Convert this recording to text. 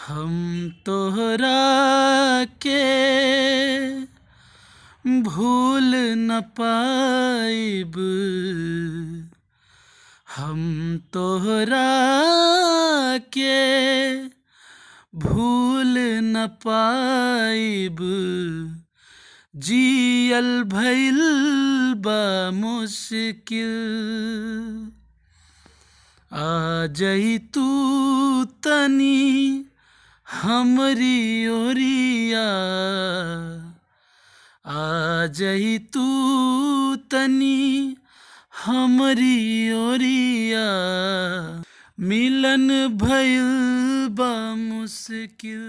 हम तोहरा के भूल न पाइब, हम तोहरा के भूल न पाइब, जियल भइल बा मुश्किल। आ जई तू तनी हमरी ओरिया, आ जई तू तनी हमरी ओरिया, मिलन भइल बा मुश्किल।